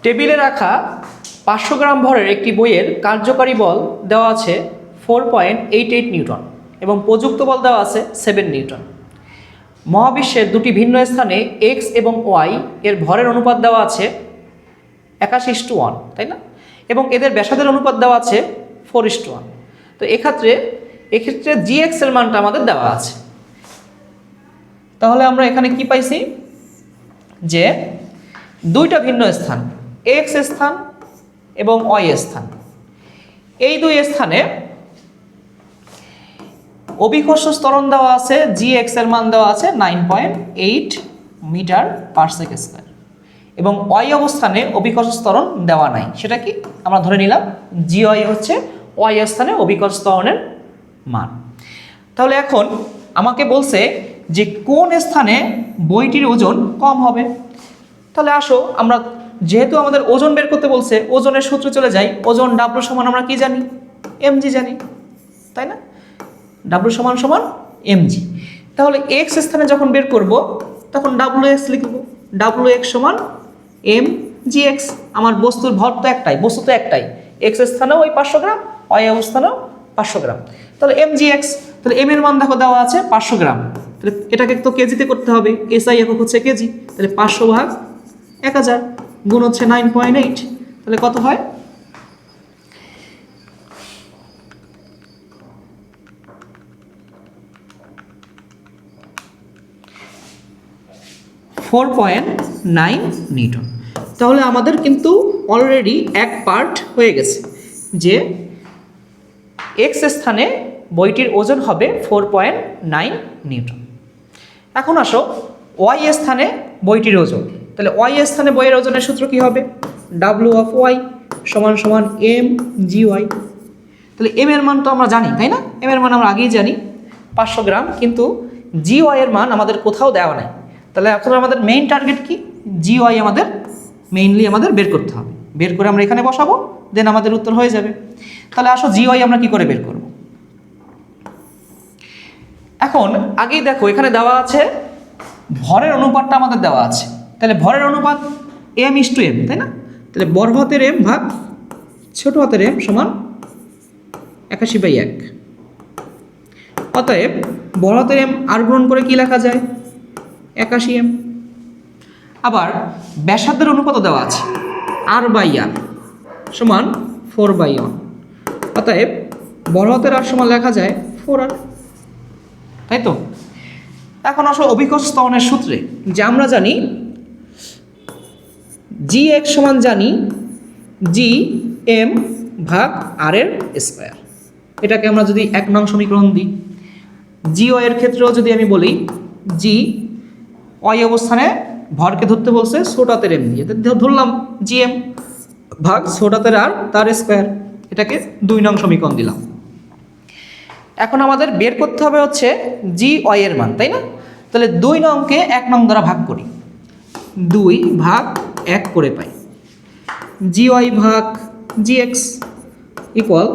টেবিলে রাখা 500 গ্রাম ভরের একটি বইয়ের কার্যকারী বল দেওয়া আছে 4.88 নিউটন এবং প্রযুক্ত বল দেওয়া আছে 7 নিউটন। মহাবিশ্বের দুটি ভিন্ন স্থানে এক্স এবং ওয়াই এর ভরের অনুপাত দেওয়া আছে 81:1, তাই না? এবং এদের ব্যাসার্ধের অনুপাত দেওয়া আছে 4:1। তো এক্ষেত্রে জিএক্স এর মানটা আমাদের দেওয়া আছে। তাহলে আমরা এখানে কি পাইছি যে দুইটা ভিন্ন স্থান, এক্স স্থান এবং ওয়াই স্থান, এই দুই স্থানে অভিকর্ষ ত্বরণ দেওয়া আছে, জিএক্স এর মান দেওয়া আছে 9.8 মিটার পার সেকেন্ড স্কয়ার এবং ওয়াই অবস্থানে অভিকর্ষ ত্বরণ দেওয়া নাই। সেটা কি আমরা ধরে নিলাম জি ওয়াই হচ্ছে ওয়াই স্থানে অভিকর্ষ ত্বরণের মান। তাহলে এখন আমাকে বলছে যে কোন স্থানে বইটির ওজন কম হবে। তাহলে আসো আমরা, যেহেতু আমাদের ওজন বের করতে বলছে, ওজনের সূত্রে চলে যাই। ওজন ডাব্লু সমান আমরা কি জানি? এমজি জানি, তাই না? ডাব্লু সমান সমান এমজি। তাহলে এক্স স্থানে যখন বের করব তখন ডাব্লু এক্স লিখব। ডাব্লু এক্স সমান এম জি এক্স। আমার বস্তুর ভর তো একটাই, বস্তু তো একটাই, এক্স স্থানেও ওই 500 গ্রাম, ওয়াই অবস্থানেও 500 গ্রাম। তাহলে এম জি এক্স, তাহলে এম এর মান দেখো দেওয়া আছে 500 গ্রাম। তাহলে এটাকে তো কেজিতে করতে হবে, এসআই একক হচ্ছে কেজি। তাহলে 500/1000 গুণ হচ্ছে 9.8, তাহলে কত হয়? 4.9 নিউটন। তাহলে আমাদের কিন্তু অলরেডি এক পার্ট হয়ে গেছে যে এক্স স্থানে বইটির ওজন হবে 4.9 নিউটন। এখন আসো ওয়াই স্থানে বইটির ওজন। তাহলে ওয়াই স্থানে বইয়ের ওজনের সূত্র কি হবে? ডাব্লু অফ ওয়াই সমান সমান এম জি ওয়াই। তাহলে এম এর মান তো আমরা জানি, তাই না? এম এর মান আমরা আগেই জানি 500 গ্রাম, কিন্তু জি ওয়াই এর মান আমাদের কোথাও দেওয়া নাই। তাহলে এখন আমাদের মেইন টার্গেট কি? জি ওয়াই আমাদের মেইনলি আমাদের বের করতে হবে। বের করে আমরা এখানে বসাবো, দেন আমাদের উত্তর হয়ে যাবে। তাহলে আসো জি ওয়াই আমরা কি করে বের করব। এখন আগেই দেখো এখানে দেওয়া আছে ভরের অনুপাতটা আমাদের দেওয়া আছে। তাহলে ভরের অনুপাত m:m, তাই না? তাহলে বড় হাতের m ভাগ ছোট হাতের m সমান 81/1। অতএব বড় হাতের m আর গ্রহণ করে কি লেখা যায়? 81m। আবার ব্যাসার্ধের অনুপাত দেওয়া আছে r/r সমান 4/1। অতএব বড় হাতের r সমান লেখা যায় 4r, তাই তো? এখন আসো অভিকর্ষ ত্বরণের সূত্রে, যে আমরা জানি জি এক্স সমান জানি জি এম ভাগ আর এর স্কোয়ার। এটাকে আমরা যদি 1 নং সমীকরণ দিই, জি ওয়াই এর ক্ষেত্রেও যদি আমি বলি জি ওয়াই অবস্থানে ভরকে ধরতে বলছে ছোট হাতের এম দিয়ে, ধরলাম জি এম ভাগ ছোট হাতের আর তার স্কোয়ার। এটাকে 2 নং সমীকরণ দিলাম। এখন আমাদের বের করতে হবে হচ্ছে জি ওয়াই এর মান, তাই না? তাহলে 2 নংকে 1 নং দ্বারা ভাগ করি, 2/1 করে পাই জি ওয়াই ভাগ জি এক্স ইকুয়াল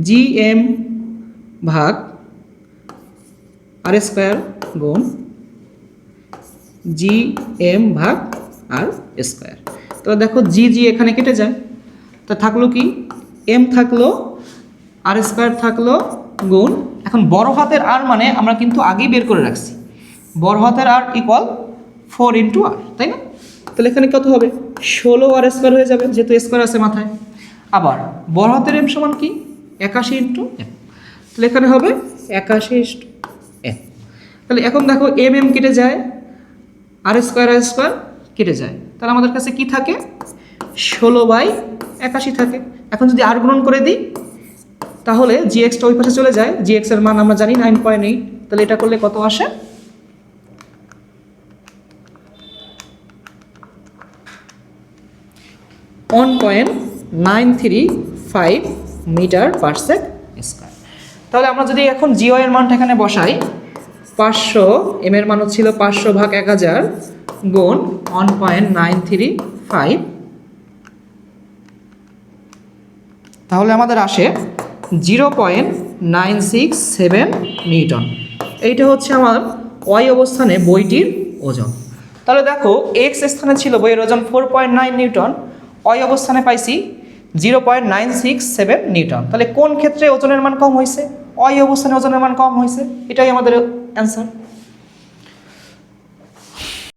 জি এম ভাগ আর স্কোয়ার গুণ জি এম ভাগ আর স্কোয়ার। তো দেখো জি জি এখানে কেটে যায়, তো থাকলো কি? এম থাকলো, আর স্কোয়ার থাকলো গুণ, এখন বড় হাতের আর মানে আমরা কিন্তু আগেই বের করে রাখছি, বড় হাতের আর ইকুয়াল 4 × r, তাই না? তাহলে এখানে কত হবে? 16 আর স্কোয়ার হয়ে যাবে, যেহেতু স্কোয়ার আছে মাথায়। আবার বড় হাতের এম সমান কি? 81 × m, তাহলে এখানে হবে 81 × m। তাহলে এখন দেখো এম এম কেটে যায়, আর স্কোয়ার কেটে যায়, তাহলে আমাদের কাছে কি থাকে? 16/81 থাকে। এখন যদি আর গ্রহণ করে দিই তাহলে জি এক্সটা ওই পাশে চলে যায়, জি এক্স এর মান আমরা জানি 9.8। তাহলে এটা করলে কত আসে? 1.935 মিটার পার সেকেন্ড স্কয়ার। তাহলে আমরা যদি এখন জি ওয়াই এর মানটা এখানে বসাই, 500, এম এর মান ছিল 500/1000 গুণ 1.935, তাহলে আমাদের আসে 0.967 নিউটন। এইটা হচ্ছে আমার ওয়াই অবস্থানে বইটির ওজন। তাহলে দেখো এক্স স্থানে ছিল বইয়ের ওজন 4.9 নিউটন, ওয়াই অবস্থানে পাইছি 0.967 নিউটন। তাহলে কোন ক্ষেত্রে ওজনের মান কম হয়েছে? ওয়াই অবস্থানে ওজনের মান কম হয়েছে, এটাই আমাদের অ্যান্সার।